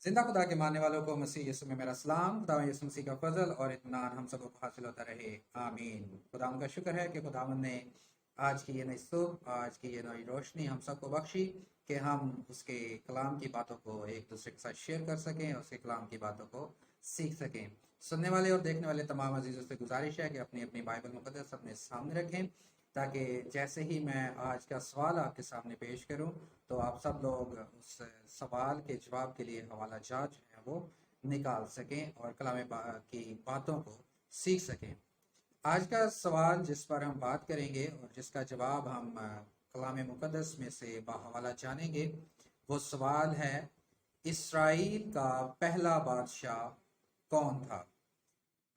जिंदा खुदा के मानने वालों को मसीह यीशु में मेरा सलाम। खुदा यीशु मसीह का फजल और इत्मीनान हम सबको हासिल होता रहे, आमीन। खुदा का शुक्र है कि खुदावंद ने आज की ये नई सुबह, आज की ये नई रोशनी हम सबको बख्शी कि हम उसके कलाम की बातों को एक दूसरे के साथ शेयर कर सकें और उसके कलाम की बातों को सीख सकें। सुनने वाले और देखने वाले तमाम अजीज़ों से गुजारिश है कि अपनी अपनी बाइबल मुक़द्दस अपने सामने रखें, ताकि जैसे ही मैं आज का सवाल आपके सामने पेश करूं तो आप सब लोग उस सवाल के जवाब के लिए हवाला जात जो है वो निकाल सकें और कलाम की बातों को सीख सकें। आज का सवाल जिस पर हम बात करेंगे और जिसका जवाब हम कलाम मुक़द्दस में से बाहवाला जानेंगे, वो सवाल है, इसराइल का पहला बादशाह कौन था?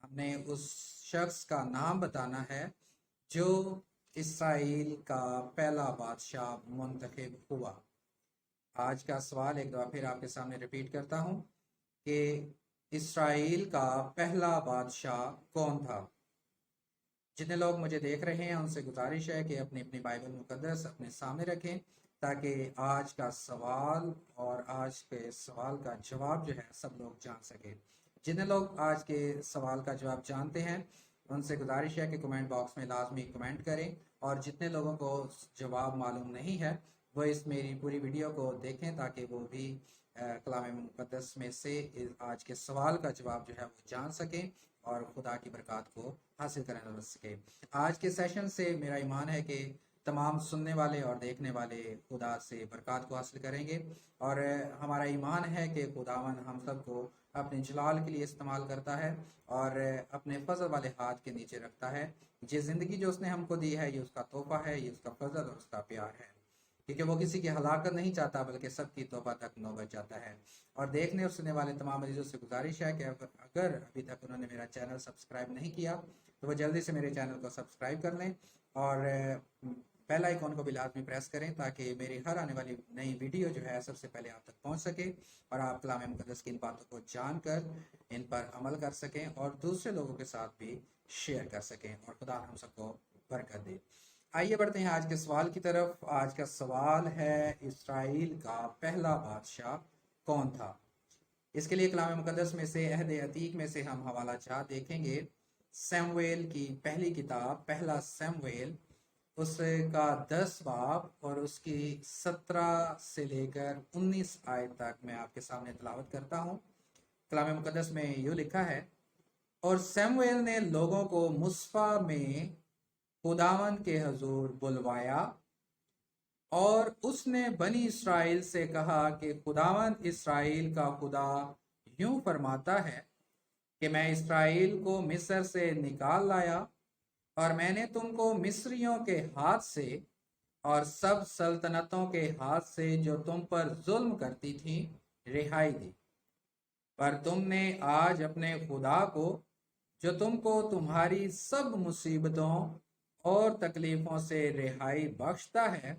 हमने उस शख्स का नाम बताना है जो इसराइल का पहला बादशाह मुंतखब हुआ। आज का सवाल एक दफ़ा फिर आपके सामने रिपीट करता हूँ कि इसराइल का पहला बादशाह कौन था। जितने लोग मुझे देख रहे हैं उनसे गुजारिश है कि अपनी अपनी बाइबल मुक़द्दस अपने सामने रखें, ताकि आज का सवाल और आज के सवाल का जवाब जो है सब लोग जान सकें। जितने लोग आज के सवाल का जवाब जानते हैं उनसे गुजारिश है कि कमेंट बॉक्स में लाजमी कमेंट करें, और जितने लोगों को जवाब मालूम नहीं है वो इस मेरी पूरी वीडियो को देखें, ताकि वो भी कलाम मुक़द्दस में से आज के सवाल का जवाब जो है वो जान सकें और खुदा की बरकत को हासिल करने लग सके। आज के सेशन से मेरा ईमान है कि तमाम सुनने वाले और देखने वाले खुदा से बरकत को हासिल करेंगे, और हमारा ईमान है कि खुदावन हम सबको अपने जलाल के लिए इस्तेमाल करता है और अपने फजल वाले हाथ के नीचे रखता है। ये ज़िंदगी जो उसने हमको दी है ये उसका तोहफा है, ये उसका फजल और उसका प्यार है, क्योंकि वो किसी की हलाकत नहीं चाहता बल्कि सबकी तौबा तक नौबत चाहता है। और देखने और सुनने वाले तमाम अजीज़ों से गुजारिश है कि अगर अभी तक उन्होंने मेरा चैनल सब्सक्राइब नहीं किया तो वो जल्दी से मेरे चैनल को सब्सक्राइब कर लें और बेल आइकॉन को भी लाजमी प्रेस करें, ताकि मेरी हर आने वाली नई वीडियो जो है सबसे पहले आप तक पहुंच सके और आप कलाम मुक़द्दस की इन बातों को जानकर इन पर अमल कर सकें और दूसरे लोगों के साथ भी शेयर कर सकें, और खुदा हम सबको बरकत दे। आइए बढ़ते हैं आज के सवाल की तरफ। आज का सवाल है, इसराइल का पहला बादशाह कौन था? इसके लिए कलाम मुक़द्दस में से अहद अतीक में से हम हवाला जात देखेंगे। सैमुएल की पहली किताब, पहला सैमुएल, उसका 10 बाब और उसकी 17 से लेकर 19 आयत तक मैं आपके सामने तिलावत करता हूँ। कलाम मुक़द्दस में यूँ लिखा है, और सैमुएल ने लोगों को मुस्फा में खुदावन के हजूर बुलवाया और उसने बनी इसराइल से कहा कि खुदावन इसराइल का खुदा यूं फरमाता है कि मैं इसराइल को मिस्र से निकाल लाया और मैंने तुमको मिस्रियों के हाथ से और सब सल्तनतों के हाथ से जो तुम पर जुल्म करती थी रिहाई दी। पर तुमने आज अपने खुदा को, जो तुमको तुम्हारी सब मुसीबतों और तकलीफों से रिहाई बख्शता है,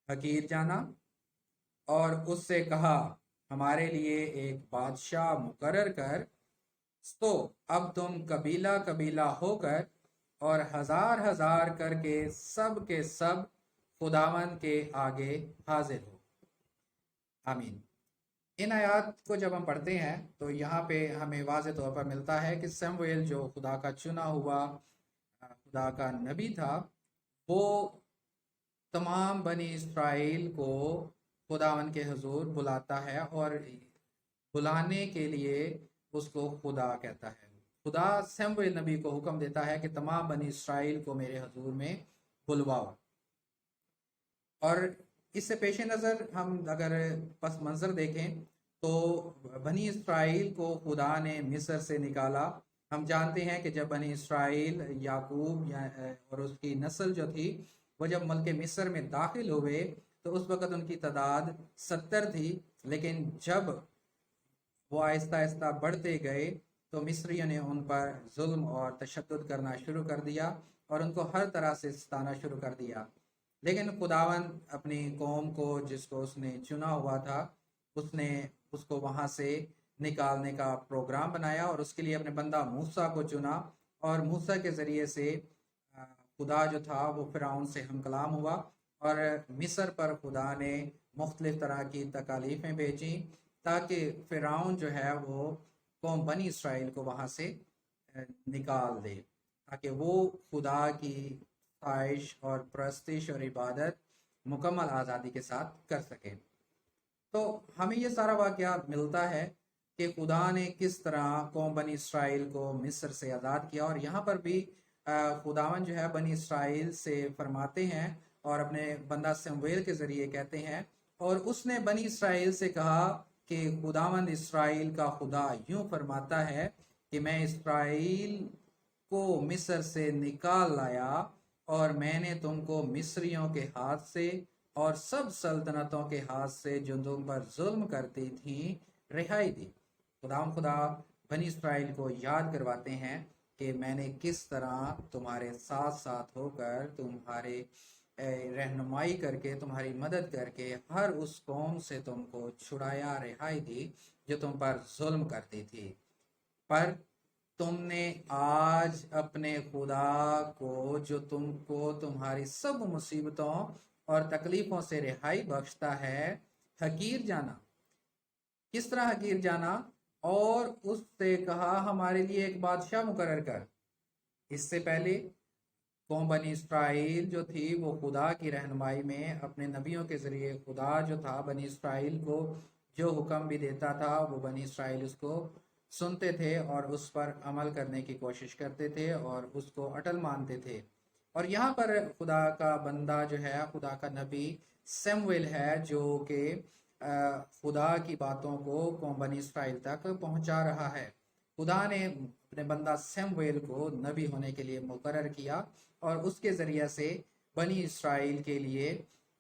हकीर जाना और उससे कहा, हमारे लिए एक बादशाह मुकर्रर कर। तो अब तुम कबीला कबीला होकर और हजार हजार करके सब के सब खुदावन के आगे हाजिर हो। आमीन। इन आयात को जब हम पढ़ते हैं तो यहाँ पे हमें वाज़े तौर पर मिलता है कि सैमुएल जो खुदा का चुना हुआ खुदा का नबी था, वो तमाम बनी इसराइल को खुदावन के हजूर बुलाता है और बुलाने के लिए उसको खुदा कहता है। खुदा सैमुएल नबी को हुक्म देता है कि तमाम बनी इसराइल को मेरे हजूर में बुलवाओ। और इससे पेश नज़र हम अगर पस मंज़र देखें तो बनी इसराइल को खुदा ने मिस्र से निकाला। हम जानते हैं कि जब बनी इसराइल याकूब और उसकी नस्ल जो थी वो जब मुल्क मिस्र में दाखिल हुए तो उस वक़्त उनकी तादाद 70 थी, लेकिन जब वो आहिस्ता आहिस्ता बढ़ते गए तो मिस्रियों ने उन पर जुल्म और तशद्दुद करना शुरू कर दिया और उनको हर तरह से सताना शुरू कर दिया। लेकिन खुदावन अपनी कौम को, जिसको उसने चुना हुआ था, उसने उसको वहाँ से निकालने का प्रोग्राम बनाया और उसके लिए अपने बंदा मूसा को चुना, और मूसा के ज़रिए से खुदा जो था वो फ़िरौन से हम कलाम हुआ और मिस्र पर खुदा ने मुख्तलिफ तरह की तकालीफ़ें भेजी ताकि फिरौन जो है वो कौम बनी इसराइल को वहाँ से निकाल दे, ताकि वो खुदा की ख्वाहिश और प्रस्तिश और इबादत मुकम्मल आज़ादी के साथ कर सके। तो हमें ये सारा वाक़या मिलता है कि खुदा ने किस तरह कौम बनी इसराइल को मिस्र से आज़ाद किया, और यहाँ पर भी खुदावन जो है बनी इसराइल से फरमाते हैं और अपने बंदा शमूएल के ज़रिए कहते हैं, और उसने बनी इसराइल से कहा कि खुदावंद इसराइल का खुदा यूं फरमाता है कि मैं इसराइल को मिस्र से निकाल लाया और मैंने तुमको मिस्रियों के हाथ से और सब सल्तनतों के हाथ से जो तुम पर जुल्म करती थी रिहाई दी। खुदा बनी इसराइल को याद करवाते हैं कि मैंने किस तरह तुम्हारे साथ साथ होकर तुम्हारे रहनुमाई करके तुम्हारी मदद करके हर उस कौम से तुमको छुड़ाया, रिहाई दी जो तुम पर जुल्म करती थी। पर तुमने आज अपने खुदा को जो तुमको तुम्हारी सब मुसीबतों और तकलीफों से रिहाई बख्शता है हकीर जाना। किस तरह हकीर जाना? और उससे कहा हमारे लिए एक बादशाह मुकर्रर कर। इससे पहले कौम बनी इसराइल जो थी वो खुदा की रहनुमाई में अपने नबियों के ज़रिए खुदा जो था बनी इसराइल को जो हुक्म भी देता था वो बनी इसराइल उसको सुनते थे और उस पर अमल करने की कोशिश करते थे और उसको अटल मानते थे। और यहाँ पर खुदा का बंदा जो है, खुदा का नबी शमूएल है, जो कि खुदा की बातों को कौम बनी इसराइल तक पहुँचा रहा है। खुदा ने अपने बंदा शमूएल को नबी होने के लिए मुकर्रर किया और उसके ज़रिए से बनी इसराइल के लिए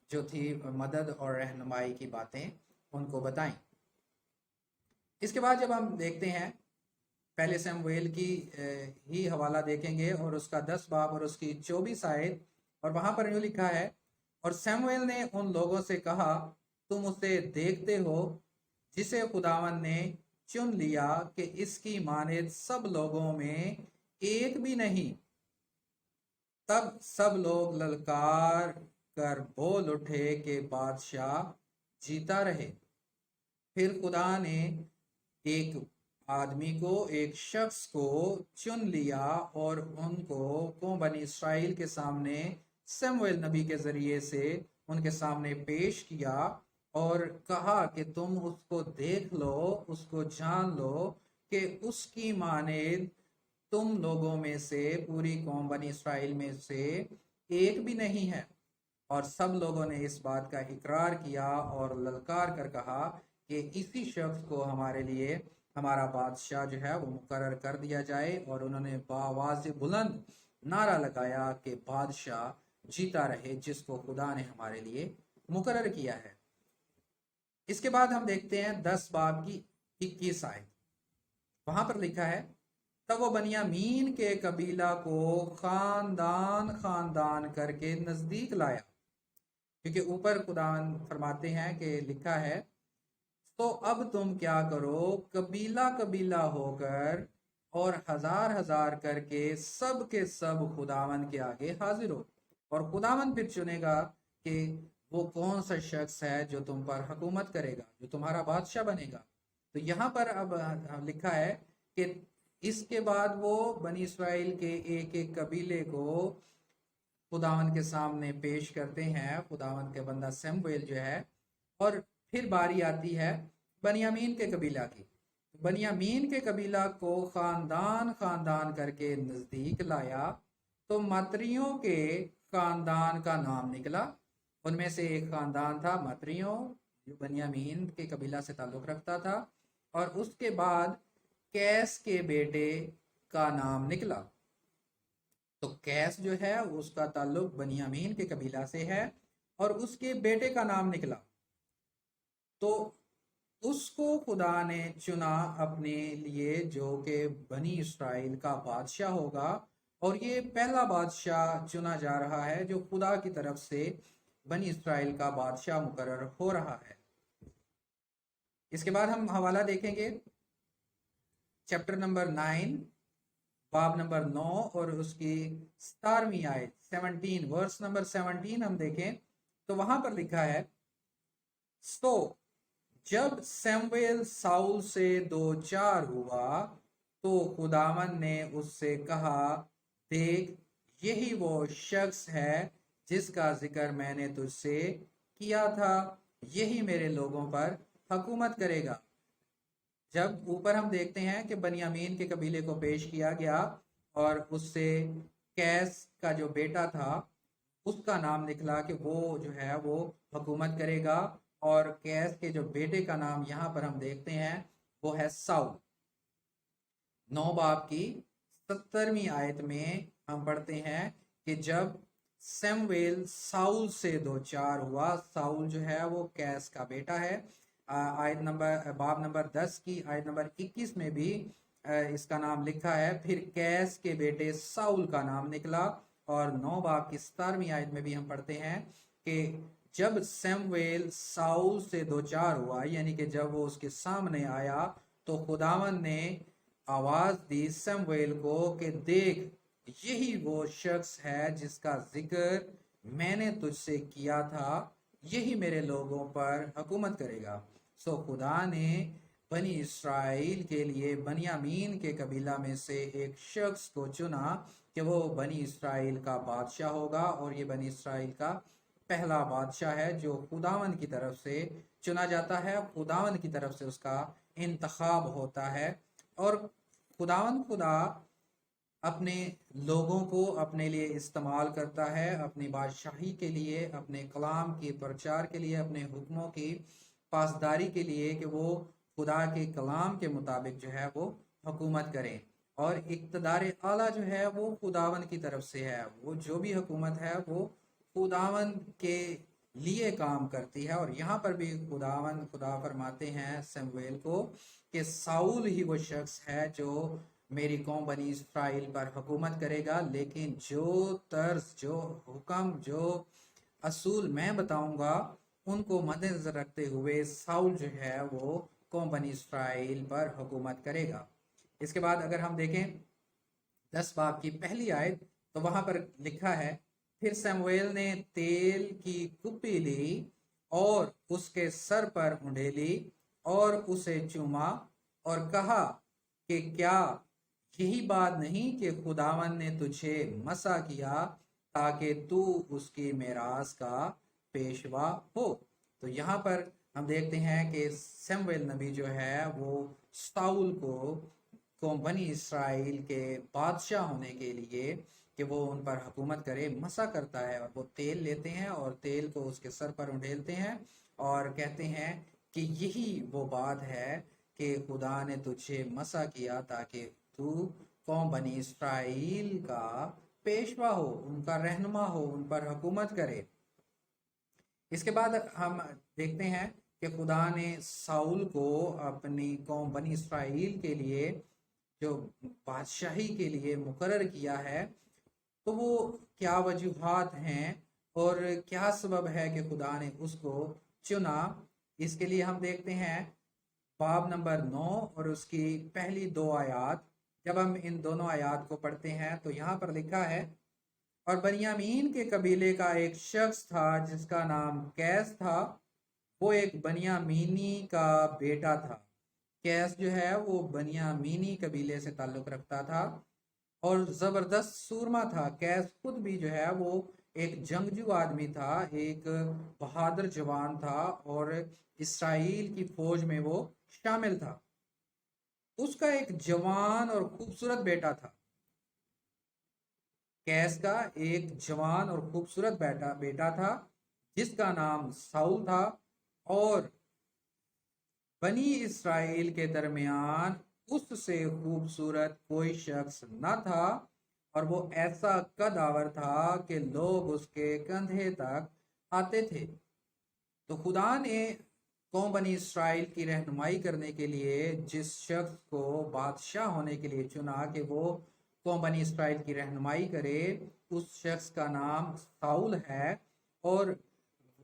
जो थी मदद और रहनुमाई की बातें उनको बताएं। इसके बाद जब हम देखते हैं पहले शमूएल की ही हवाला देखेंगे और उसका 10 बाब और उसकी 24 आयत, और वहां पर यूं लिखा है, और शमूएल ने उन लोगों से कहा तुम उसे देखते हो जिसे खुदावन ने चुन लिया कि इसकी मानिद सब लोगों में एक भी नहीं। तब सब लोग ललकार कर बोल उठे कि बादशाह जीता रहे। फिर खुदा ने एक आदमी को, एक शख्स को चुन लिया और उनको कौम बनी इसराइल के सामने शमूएल नबी के जरिए से उनके सामने पेश किया और कहा कि तुम उसको देख लो, उसको जान लो कि उसकी मानिद तुम लोगों में से, पूरी कौम बनी इसराइल में से एक भी नहीं है। और सब लोगों ने इस बात का इकरार किया और ललकार कर कहा कि इसी शख्स को हमारे लिए हमारा बादशाह जो है वो मुकर्रर कर दिया जाए। और उन्होंने बावाज़ बुलंद नारा लगाया कि बादशाह जीता रहे जिसको खुदा ने हमारे लिए मुकर्रर किया है। इसके बाद हम देखते हैं 10 बाब की 21 आयत। वहां पर लिखा है, तब वो बनियामीन के कबीला को खानदान खानदान करके नजदीक लाया, क्योंकि ऊपर खुदा फरमाते हैं कि लिखा है, तो अब तुम क्या करो, कबीला कबीला होकर और हजार हजार करके सब के सब खुदावन के आगे हाजिर हो, और खुदावन फिर चुनेगा कि वो कौन सा शख्स है जो तुम पर हुकूमत करेगा, जो तुम्हारा बादशाह बनेगा। तो यहाँ पर अब लिखा है कि इसके बाद वो बनी इसराइल के एक एक कबीले को खुदावन के सामने पेश करते हैं, खुदावन के बंदा शमूएल जो है। और फिर बारी आती है बनियामीन के कबीला की। बनियामीन के कबीला को खानदान खानदान करके नजदीक लाया, तो मत्रियों के खानदान का नाम निकला। उनमें से एक खानदान था मत्रियों, जो बनियामीन के कबीला से ताल्लुक रखता था। और उसके बाद कैस के बेटे का नाम निकला। तो कैस जो है उसका ताल्लुक बनियामीन के कबीला से है और उसके बेटे का नाम निकला। तो उसको खुदा ने चुना अपने लिए, जो कि बनी इसराइल का बादशाह होगा। और ये पहला बादशाह चुना जा रहा है जो खुदा की तरफ से बनी इसराइल का बादशाह मुकर्रर हो रहा है। इसके बाद हम हवाला देखेंगे चैप्टर नंबर 9 बाब नंबर 9 और उसकी 17वीं आयत 17 वर्स नंबर 17 हम देखें तो वहां पर लिखा है, सो जब सैमुएल साउल से दो चार हुआ तो खुदावन ने उससे कहा, देख, यही वो शख्स है जिसका जिक्र मैंने तुझसे किया था, यही मेरे लोगों पर हुकूमत करेगा। जब ऊपर हम देखते हैं कि बनियामीन के कबीले को पेश किया गया और उससे कैस का जो बेटा था उसका नाम निकला कि वो जो है वो हुकूमत करेगा, और कैस के जो बेटे का नाम यहाँ पर हम देखते हैं वो है साउल। 9 बाब की 70वीं आयत में हम पढ़ते हैं कि जब सैमुएल साउल से दो चार हुआ, साउल जो है वो कैस का बेटा है। आयत नंबर बाब नंबर 10 की आयत नंबर 21 में भी इसका नाम लिखा है, फिर कैस के बेटे साउल का नाम निकला। और 9 बाब की 17वीं आयत में भी हम पढ़ते हैं कि जब सैमुएल साउल से दो चार हुआ, यानी कि जब वो उसके सामने आया, तो खुदावन ने आवाज दी सैमुएल को कि देख, यही वो शख्स है जिसका जिक्र मैंने तुझसे किया था, यही मेरे लोगों पर हुकूमत करेगा। सो खुदा ने बनी इस्राइल के लिए बनियामीन के कबीला में से एक शख्स को चुना कि वो बनी इस्राइल का बादशाह होगा, और ये बनी इस्राइल का पहला बादशाह है जो खुदावन की तरफ से चुना जाता है, खुदावन की तरफ से उसका इंतखाब होता है। और खुदा अपने लोगों को अपने लिए इस्तेमाल करता है, अपनी बादशाही के लिए, अपने कलाम के प्रचार के लिए, अपने हुक्मों की पासदारी के लिए, कि वो खुदा के कलाम के मुताबिक जो है वो हुकूमत करें। और इक़्तिदार आला जो है वो खुदावन की तरफ से है, वो जो भी हुकूमत है वो खुदावन के लिए काम करती है। और यहाँ पर भी खुदा फरमाते हैं सैमुएल को कि साउल ही वो शख्स है जो मेरी कौम बनी इस्राइल पर हुकूमत करेगा, लेकिन जो तर्ज, जो हुक्म, जो असूल मैं बताऊंगा उनको मद्देनजर रखते हुए साउल जो है वो कौम बनी इस्राइल पर हुकूमत करेगा। इसके बाद अगर हम देखें 10 बाब की पहली आयत, तो वहां पर लिखा है, फिर सैमुएल ने तेल की कुप्पी ली और उसके सर पर उंडेली और उसे चूमा और कहा कि क्या यही बात नहीं कि खुदावन ने तुझे मसा किया ताकि तू उसकी मेरास का पेशवा हो। तो यहाँ पर हम देखते हैं कि सैमुएल नबी जो है वो साउल को बनी इस्राइल के बादशाह होने के लिए कि वो उन पर हुकूमत करे मसा करता है, और वो तेल लेते हैं और तेल को उसके सर पर उंडेलते हैं और कहते हैं कि यही वो बात है कि खुदा ने तुझे मसा किया ताकि तू कौम बनी इस्राइल का पेशवा हो, उनका रहनुमा हो, उन पर हुकूमत करे। इसके बाद हम देखते हैं कि खुदा ने साउल को अपनी कौम बनी इस्राइल के लिए जो बादशाही के लिए मुकर्रर किया है, तो वो क्या वजूहात हैं और क्या सबब है कि खुदा ने उसको चुना। इसके लिए हम देखते हैं बाब नंबर 9 और उसकी पहली 2 आयत। जब हम इन दोनों आयत को पढ़ते हैं तो यहाँ पर लिखा है, और बनियामीन के कबीले का एक शख्स था जिसका नाम कैस था, वो एक बनियामीनी का बेटा था। कैस जो है वो बनियामीनी कबीले से ताल्लुक रखता था और जबरदस्त सूरमा था। कैस खुद भी जो है वो एक जंगजू आदमी था, एक बहादुर जवान था और इसराइल की फौज में वो शामिल था। उसका एक जवान और खूबसूरत बेटा था। कैस का एक जवान और खूबसूरत बेटा था जिसका नाम साउल था, और बनी इस्राइल के दरमियान उससे खूबसूरत कोई शख्स न था, और वो ऐसा कदावर था कि लोग उसके कंधे तक आते थे। तो खुदा ने कौम बनी इस्राइल की रहनुमाई करने के लिए जिस शख्स को बादशाह होने के लिए चुना कि वो कौम बनी इस्राइल की रहनुमाई करे, उस शख्स का नाम साउल है। और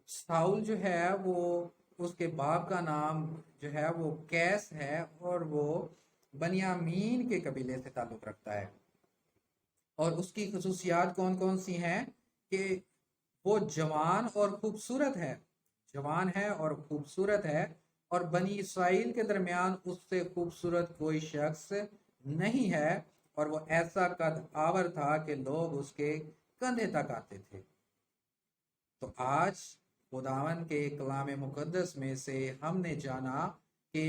साउल जो है वो, उसके बाप का नाम जो है वो कैस है, और वो बनियामीन के कबीले से ताल्लुक रखता है। और उसकी खसूसियात कौन कौन सी हैं कि वो जवान और खूबसूरत है, जवान है और खूबसूरत है, اور بنی اسرائیل کے درمیان اس سے خوبصورت کوئی شخص نہیں ہے، اور وہ ایسا قد آور تھا کہ لوگ اس کے کندھے تک آتے تھے۔ تو آج خداوند کے کلام مقدس میں سے ہم نے جانا کہ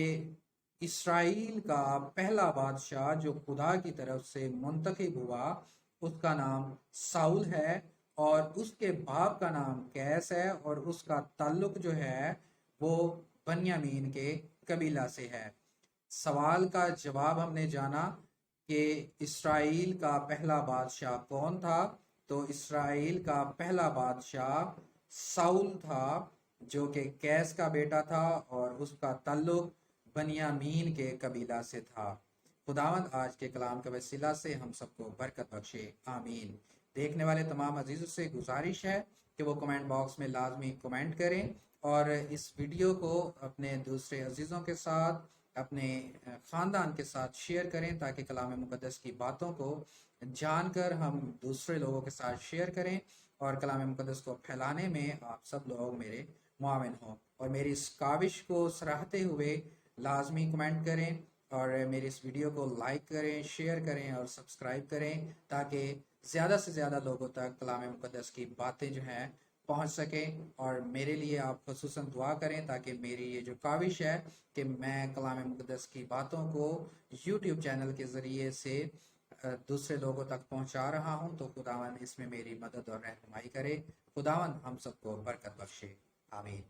اسرائیل کا پہلا بادشاہ جو خدا کی طرف سے منتخب ہوا، اس کا نام ساؤل ہے، اور اس کے باپ کا نام قیس ہے، اور اس کا تعلق جو ہے وہ بنیامین کے قبیلہ سے ہے۔ سوال کا جواب ہم نے جانا کہ اسرائیل کا پہلا بادشاہ کون تھا، تو اسرائیل کا پہلا بادشاہ ساؤل تھا، جو کہ قیس کا بیٹا تھا، اور اس کا تعلق بنیامین کے قبیلہ سے تھا۔ خداوند آج کے کلام کے وسیلہ سے ہم سب کو برکت بخشے، آمین۔ دیکھنے والے تمام عزیزوں سے گزارش ہے کہ وہ کمنٹ باکس میں لازمی کمنٹ کریں، اور اس ویڈیو کو اپنے دوسرے عزیزوں کے ساتھ، اپنے خاندان کے ساتھ شیئر کریں، تاکہ کلام مقدس کی باتوں کو جان کر ہم دوسرے لوگوں کے ساتھ شیئر کریں، اور کلام مقدس کو پھیلانے میں آپ سب لوگ میرے معاون ہوں۔ اور میری اس کاوش کو سراہتے ہوئے لازمی کمنٹ کریں، اور میری اس ویڈیو کو لائک کریں، شیئر کریں اور سبسکرائب کریں، تاکہ زیادہ سے زیادہ لوگوں تک کلام مقدس کی باتیں جو ہیں پہنچ سکیں۔ اور میرے لیے آپ خصوصاً دعا کریں، تاکہ میری یہ جو کاوش ہے کہ میں کلام مقدس کی باتوں کو یوٹیوب چینل کے ذریعے سے دوسرے لوگوں تک پہنچا رہا ہوں، تو خداوند اس میں میری مدد اور رہنمائی کرے۔ خداوند ہم سب کو برکت بخشے، آمین۔